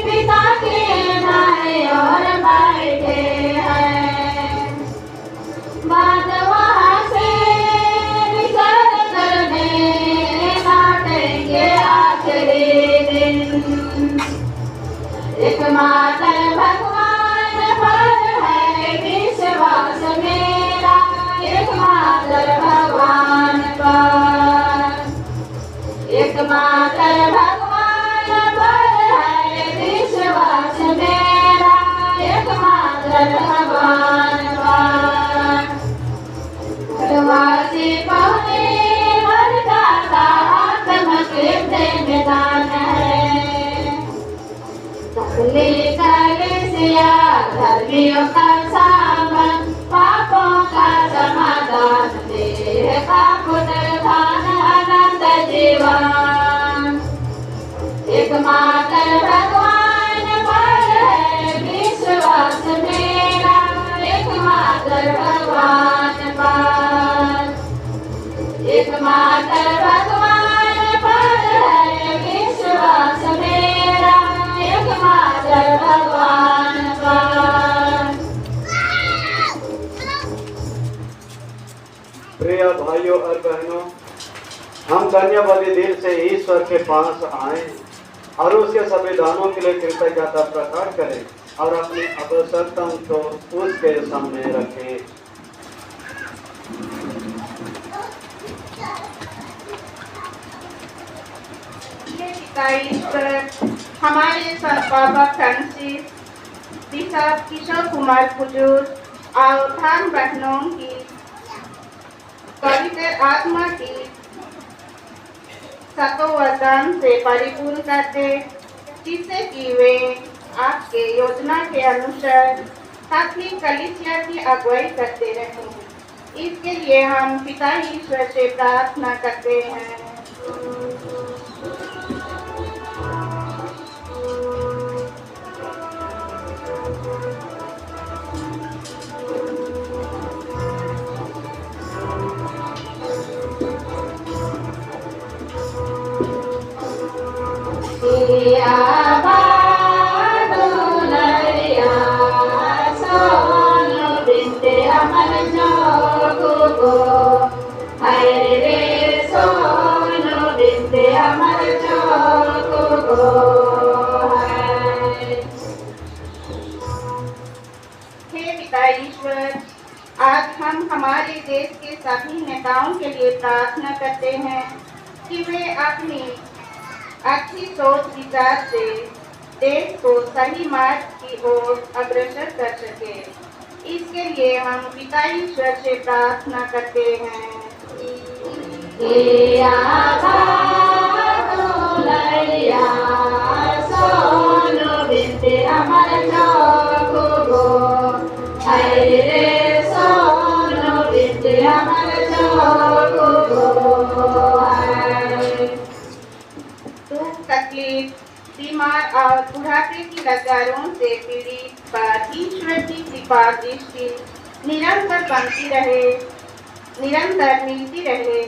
पिता के दाएं और बैठे हैं, बात वहाँ से विचार करने लौटेंगे आखिरी दिन। एकमात्र भगवान पर है विश्वास मेरा, एकमात्र भगवान पर, एकमात्र भगवान पर है विश्वास मेरा, एकमात्र भगवान पर। वासी पहुने मरता आत्मक मैदान है, सकले कलेसिया धर्मियों का सावन, पापों का समाधान देह का पुनरुत्थान अनंत जीवन। एकमात्र भगवान पर है विश्वास मेरा, एकमात्र भगवान पर, एकमात्र भगवान पर है विश्वास मेरा, एकमात्र भगवान पर। प्रिय भाइयों और बहनों, हम धन्यवादी दिल से ईश्वर के पास आए और उसके संविधानों के लिए कृतज्ञता प्रकट करें और अपनी आवश्यकताओं को उसके सामने रखें। पिता ईश्वर, हमारे संस्थापक फ्रांसिस, बिशप किशोर कुमार कुजूर और धर्म बहनों की पवित्र आत्मा की सतोवचन से परिपूर्ण कर दे, जिससे कि वे आपके योजना के अनुसार अपनी कलीसिया की अगुवाई करते रहें। इसके लिए हम पिता ईश्वर से प्रार्थना करते हैं। हे पिता ईश्वर, आज हम हमारे देश के सभी नेताओं के लिए प्रार्थना करते हैं कि वे अपनी अच्छी सोच विचार से देश को सही मार्ग की ओर अग्रसर कर सके। इसके लिए हम पिता ईश्वर से प्रार्थना करते हैं। दुख तकलीफ, बीमार और बुढ़ापे की लजारों से पीड़ित पर ईश्वर की कृपा दृष्टि निरंतर बनती रहे, निरंतर मिलती रहे,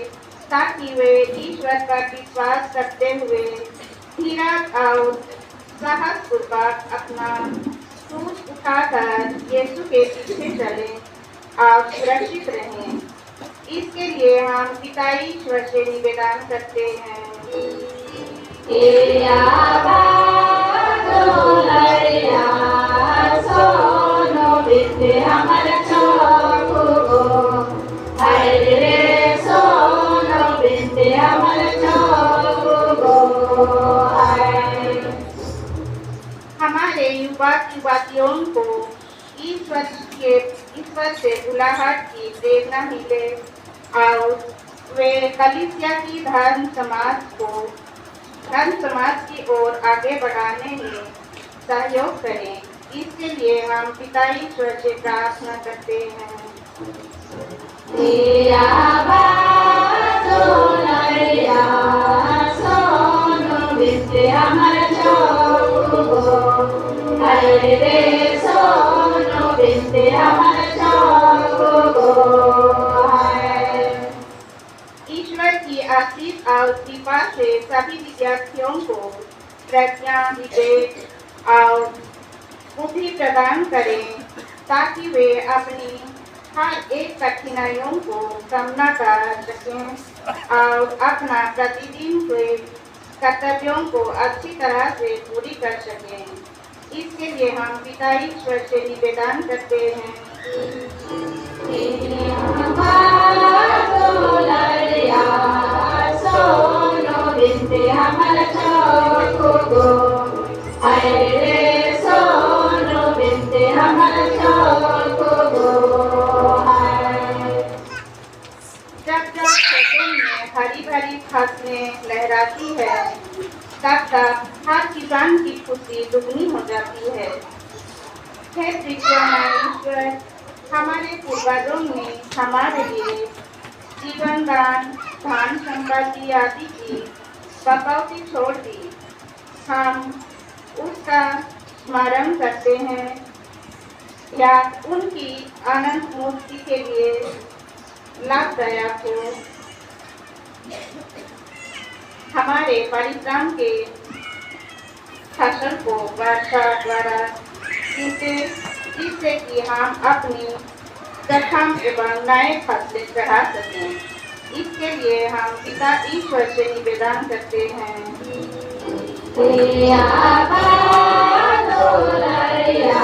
ताकि वे ईश्वर पर विश्वास करते हुए धीरज और साहस पूर्वक अपना क्रूस उठाकर यीशु के पीछे चले और सुरक्षित रहें। इसके लिए हम पिता ईश्वर से निवेदन करते हैं। हमारे युवा युवतियों को ईश्वर से बुलाहट की प्रेरणा मिले और वे कलीसिया की धर्म समाज की ओर आगे बढ़ाने में सहयोग करें। इसके लिए हम पिता ईश्वर से प्रार्थना करते हैं। ईश्वर की आशीष और कृपा से सभी विद्यार्थियों को प्रज्ञा, विवेक और बुद्धि प्रदान करें, ताकि वे अपनी हर एक कठिनाइयों को सामना कर सकें और अपना प्रतिदिन के कर्तव्यों को अच्छी तरह से पूरी कर सकें। इसके लिए हम पिता ईश्वर से निवेदन करते हैं। जब खेतों में हरी भरी फसलें लहराती है, तब हर किसान की खुशी दुगनी हो जाती है। हे ईश्वर, हमारे पूर्वजों ने हमारे लिए जीवन दान, धन संपत्ति आदि की बकौती छोड़ दी। हम उसका स्मरण करते हैं या उनकी अनंत मुक्ति के लिए लाभदायक हो। हमारे परिश्रम के फसल को वर्षा द्वारा जिससे कि हम अपनी जख्म एवं नए फसलें चढ़ा सकें। इसके लिए हम पिता ईश्वर से निवेदन करते हैं। भैया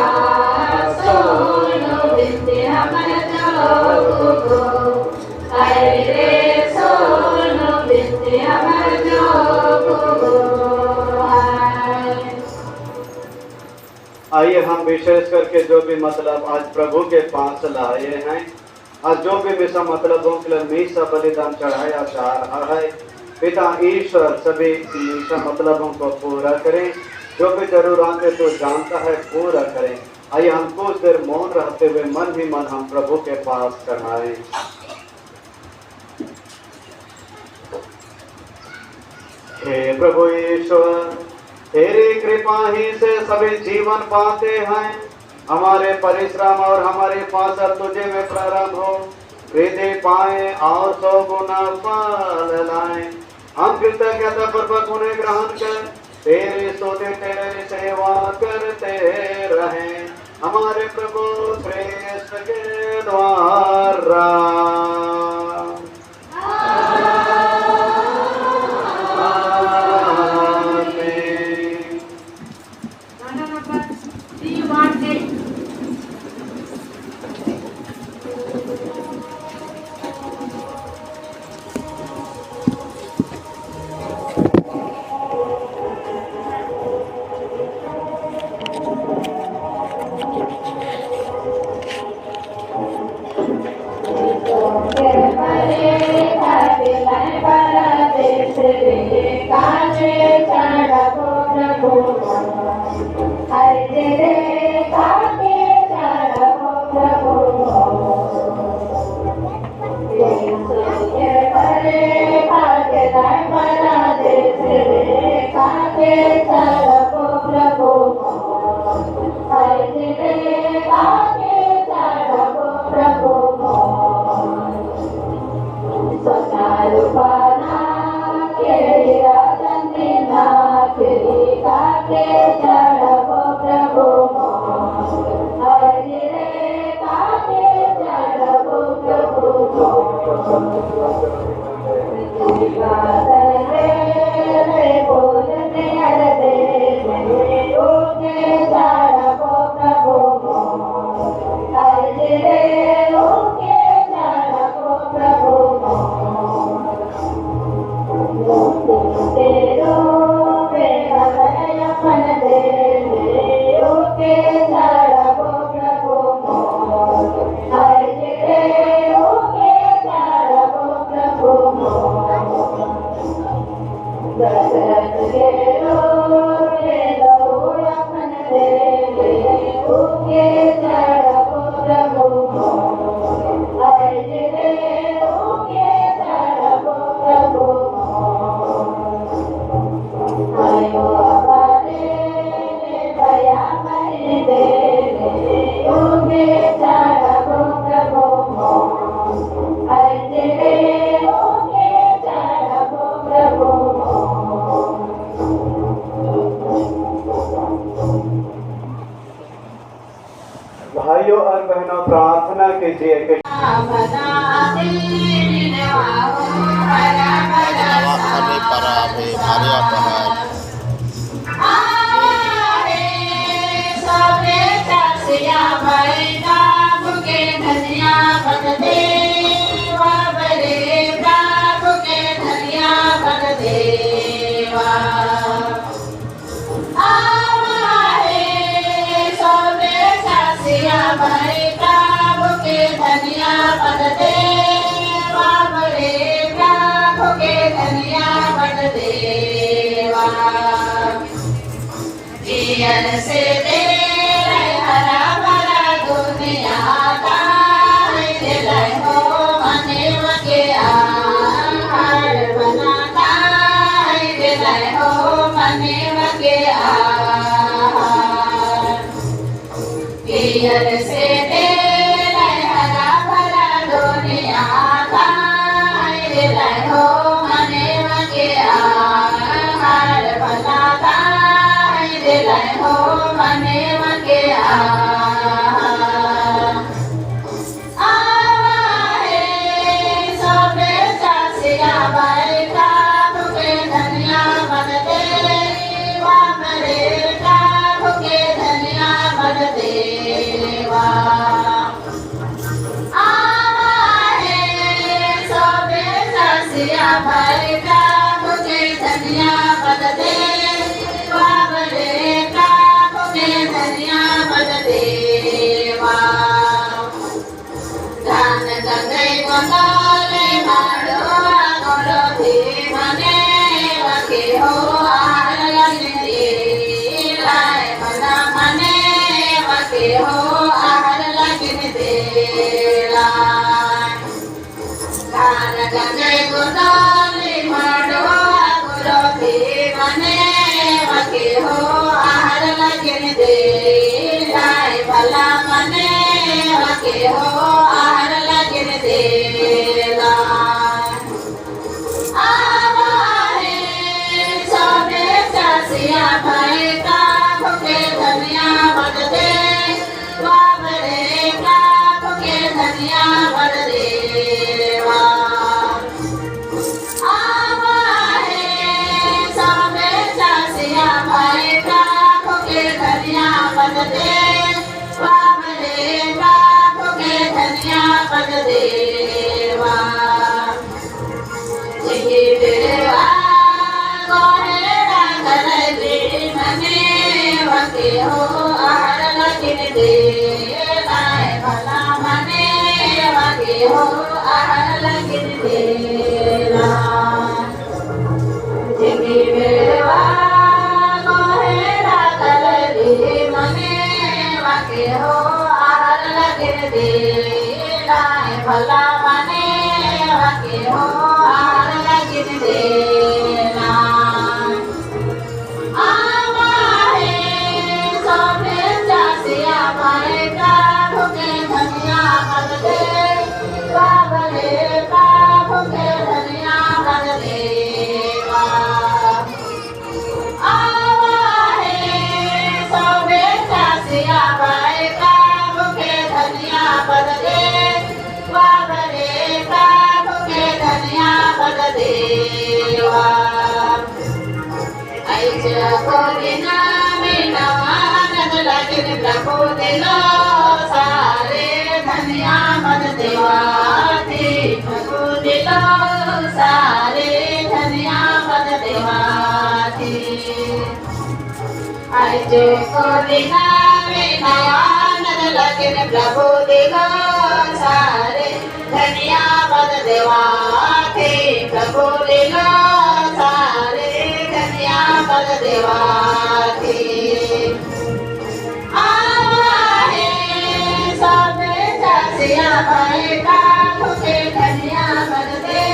सोनो बिनती हमर जोगो को अरे रे सोनो बिनती हमर जोगो को आइए हम विशेष करके जो भी मतलब आज प्रभु के पास लाए हैं, आज जो भी मिसा मतलबों के लिए मीसा बलिदान चढ़ाया जा रहा है, पिता ईश्वर सभी मीसा मतलबों को पूरा करें। जो भी जरूरत है तो जानता है, पूरा करें। आइए हम कुछ देर मौन रहते हुए मन ही मन हम प्रभु के पास चढ़ाएं। हे प्रभु ईश्वर, तेरी कृपा ही से सभी जीवन पाते हैं। हमारे परिश्रम और हमारी फासर तुझे में प्रारंभ हो, वृद्धि पाए और 100 गुना फल लाए। हम कृतज्ञता पूर्वक उन्हें ग्रहण कर तेरी स्तुति तेरी सेवा करते रहें, हमारे प्रभु ख्रीस्त के द्वारा। भाइयों और बहनों, प्रार्थना कीजिए कि से तेरे हरा भरा दुनिया का दिल हो मनेव के आहार बनाता दिल हो मनेव के आहार से तेरे हरा भरा दुनिया का दिल हो मनेव के आहार बनाता दिल हो मनेव के धनिया भाई प्रभु के धनिया पद दे बाबरे प्रभु के धनिया पद देवा दान गंगे गोंदले मारो गोरो धी मने वके हो आहार लगे लाए मना मने वके हो आहार लगे देला दान गंगे गोंदले मारो गोरो धी मने वके हो आहार लगे देला भला मने वके हो आहार लगे देला आवारे सोने चासिया भाई प्रभु के धनिया पद दे बाबरे प्रभु के धनिया पद देवा आवारे सोने चासिया भाई प्रभु के धनिया पद दे बाबरे प्रभु के धनिया पद देवा जिहि देवा गोहेरा करले मने वके हो आहार लगे देला भला मने वके हो आहार लगे देला जिहि देवा गोहेरा करले मने वके हो आहार लगे देला भला मने वके हो आहार लगे देला आवारे सोने चासिया भाई प्रभु के धनिया पद दे बाबरे प्रभु के धनिया पद देवा आवारे सोने चासिया भाई प्रभु के धनिया पद दे बाबरे प्रभु के धनिया पद देवा ऐसे कोरिना में नवानंद लगे प्रभु दिलो सारे धनिया पद देवा प्रभु दिलो सारे धनिया पद देवा ऐसे कोरिना में नवानंद लगे प्रभु दिलो सारे धनिया पद देवा प्रभु दिलो सारे धनिया पद देवा आवारे सोने चासिया भाई प्रभु के धनिया पद दे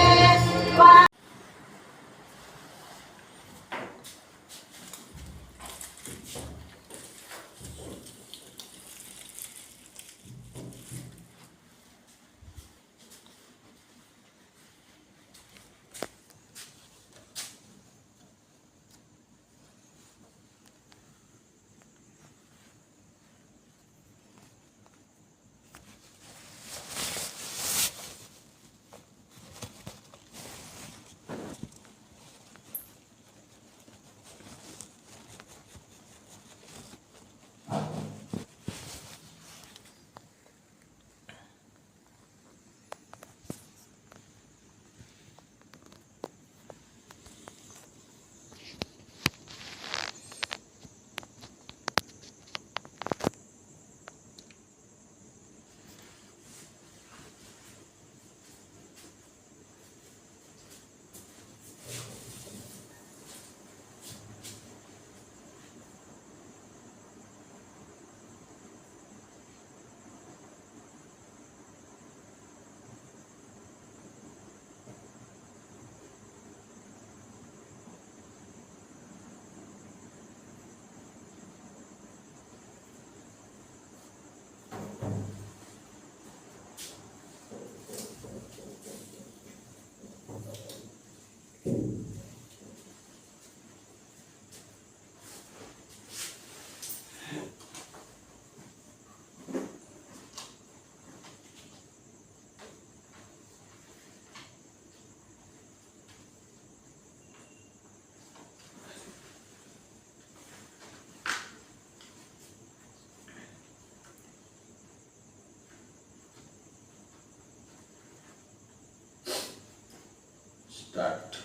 स्टार्ट।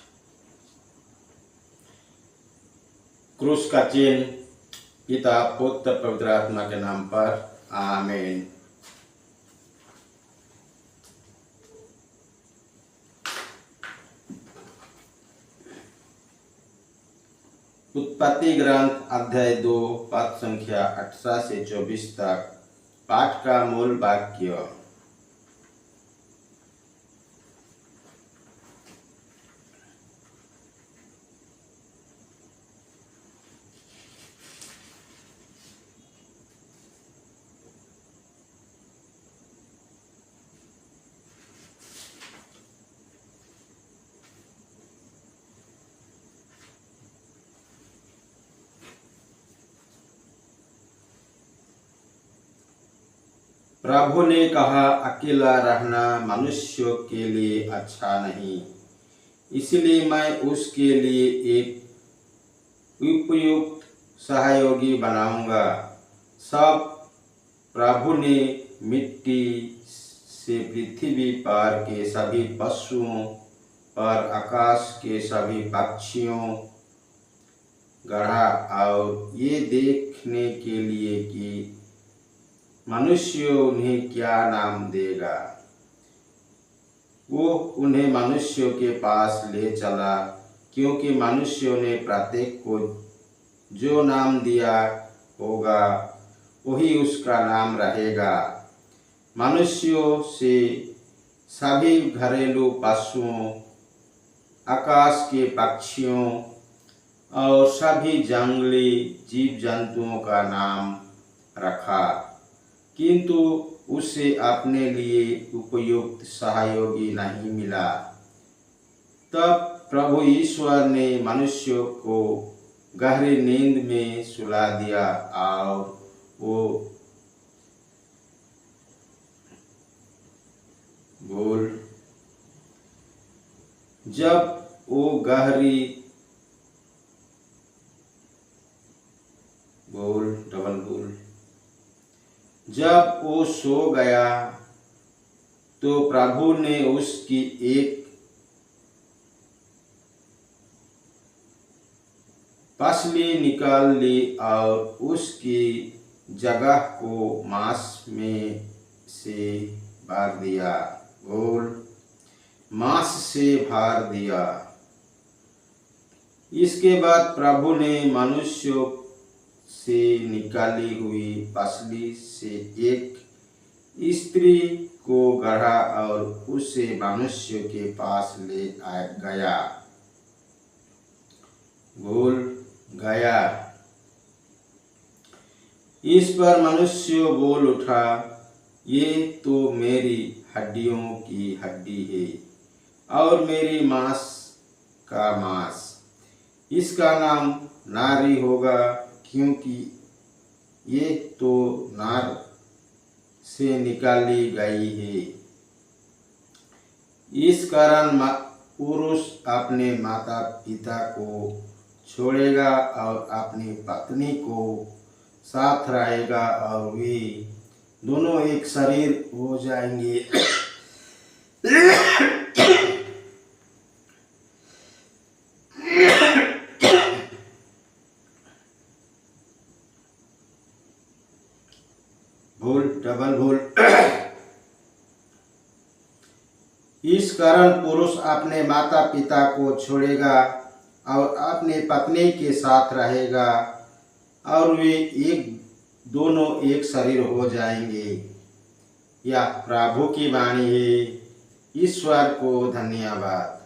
क्रूस का चिन्ह पिता पुत्र पवित्र आत्मा के नाम पर, आमीन। उत्पत्ति ग्रंथ अध्याय 2 पद संख्या 18 से 24 तक पाठ का मूल वाक्य। प्रभु ने कहा, अकेला रहना मनुष्य के लिए अच्छा नहीं, इसलिए मैं उसके लिए एक उपयुक्त सहयोगी बनाऊंगा। सब प्रभु ने मिट्टी से पृथ्वी पर के सभी पशुओं पर आकाश के सभी पक्षियों गढ़ा, और ये देखने के लिए कि मनुष्य उन्हें क्या नाम देगा। वो उन्हें मनुष्यों के पास ले चला, क्योंकि मनुष्यों ने प्रत्येक को जो नाम दिया होगा वही उसका नाम रहेगा। मनुष्यों से सभी घरेलू पशुओं, आकाश के पक्षियों और सभी जंगली जीव जंतुओं का नाम रखा, किंतु उसे अपने लिए उपयुक्त सहयोगी नहीं मिला। तब प्रभु ईश्वर ने मनुष्य को गहरी नींद में सुला दिया, और जब वो सो गया तो प्रभु ने उसकी एक पसली निकाल ली और उसकी जगह को मांस में से भर दिया। मांस से भर दिया। इसके बाद प्रभु ने मनुष्य से निकाली हुई पसली से एक स्त्री को गढ़ा और उसे मनुष्य के पास ले गया। इस पर मनुष्य बोल उठा, ये तो मेरी हड्डियों की हड्डी है और मेरी मांस का मांस। इसका नाम नारी होगा, क्योंकि ये तो नार से निकाली गई है। इस कारण पुरुष अपने माता पिता को छोड़ेगा और अपनी पत्नी को साथ रहेगा, और वे दोनों एक शरीर हो जाएंगे। इस कारण पुरुष अपने माता पिता को छोड़ेगा और अपनी पत्नी के साथ रहेगा, और वे दोनों एक शरीर हो जाएंगे। यह प्रभु की वाणी है। ईश्वर को धन्यवाद।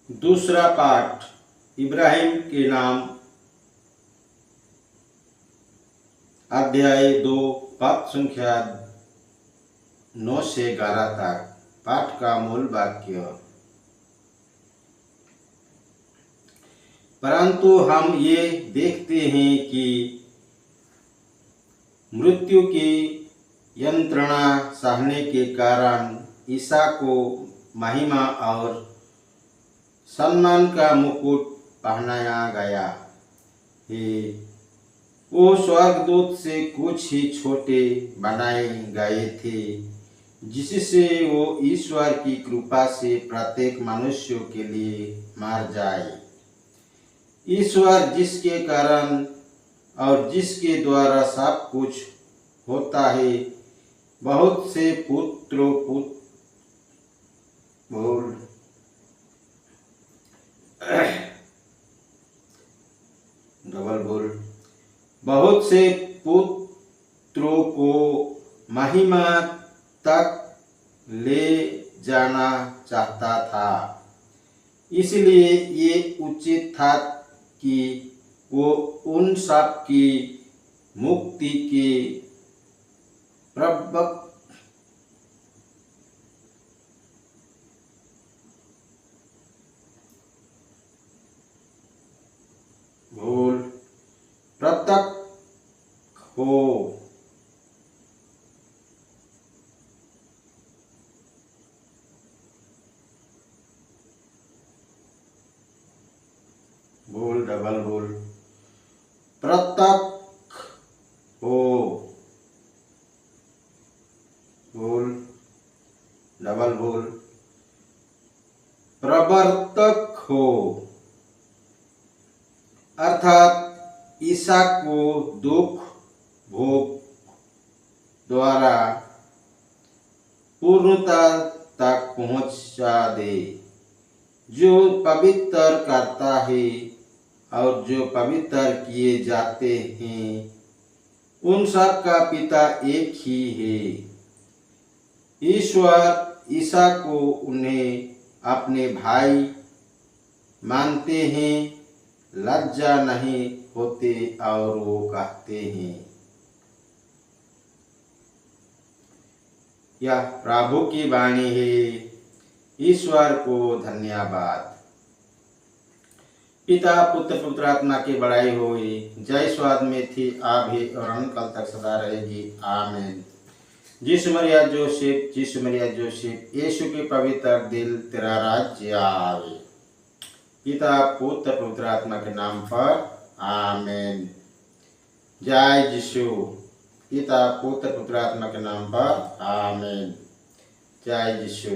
दूसरा पाठ इब्राहिम के नाम अध्याय 2 पद संख्या 9 से 11 तक। पाठ का मूल वाक्य। परंतु हम ये देखते हैं कि मृत्यु की यंत्रणा सहने के कारण ईसा को महिमा और सम्मान का मुकुट पहनाया गया है। वो स्वर्गदूत से कुछ ही छोटे बनाए गए थे, जिससे वो ईश्वर की कृपा से प्रत्येक मनुष्य के लिए मर जाए। ईश्वर जिसके कारण और जिसके द्वारा सब कुछ होता है, बहुत से बहुत से पुत्रों को महिमा तक ले जाना चाहता था। इसलिए ये उचित था कि वो उन सब की मुक्ति के प्रवक्ता प्रवर्तक हो, अर्थात ईसा को दुख भोग द्वारा पूर्णता तक पहुंचा दे, जो पवित्र करता है और जो पवित्र किए जाते हैं, उन सब का पिता एक ही है। ईश्वर ईसा को उन्हें अपने भाई मानते हैं, लज्जा नहीं होते और वो कहते हैं। यह प्रभु की वाणी है। ईश्वर को धन्यवाद। पिता पुत्र पवित्र आत्मा की बड़ाई होई। जय स्वाद में थी आभी और अनंतकाल तक सदा रहेगी। आमीन। जिस मरिया जोसेफ यीशु के पवित्र दिल तेरा राज्य आवे। पिता पुत्र पवित्र आत्मा के नाम पर आमीन। जय यीशु। पिता पुत्र पवित्र आत्मा के नाम पर आमीन। जय यीशु।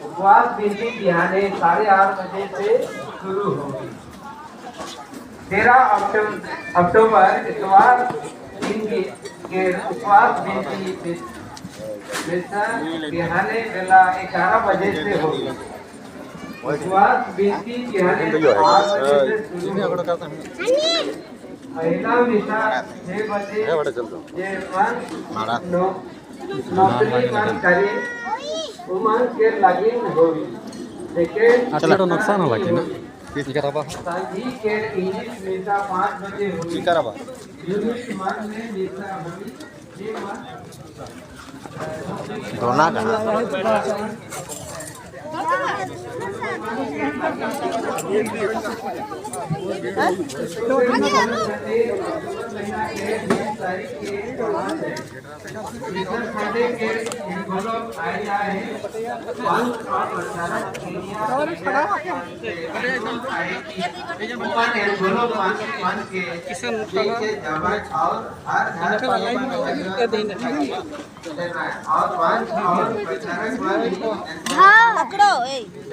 उपवास विधि बिहाने 8:30 बजे से शुरू होगी। 13 अक्टूबर इतवार दिन के उपवास विधि बिहाने बेला 11 बजे से होगी। उपवास विधि बिहाने 8 बजे से शुरू होगी। महिला मिसा 6 बजे नौकरी बंद करे उमंग के लगिन होगी। लेकिन चलो तो नुकसान होला कि ना संधी के इंग्लिश मिसा 5 बजे होगी। यूनिट मन में मिसा होगी। ये दोना कहां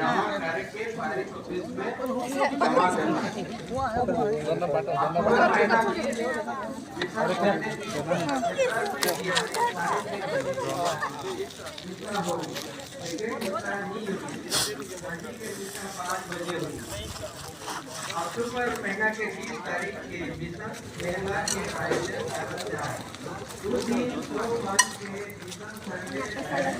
जमा करके 12 ऑफिस में अक्टूबर महीना के 20 तारीख के विश्व मेला के आयोजन करल जाए। उस दिन दो मंच के विश्व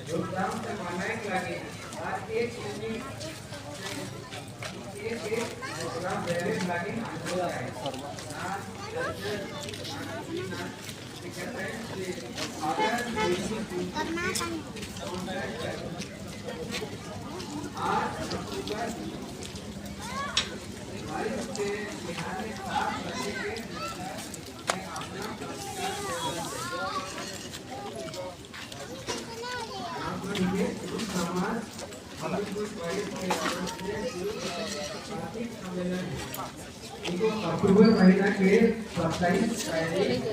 धूमधाम से मनाए लगे और एक प्रोग्राम लगे हो जाए। अक्टूबर महीना के 27 तारीख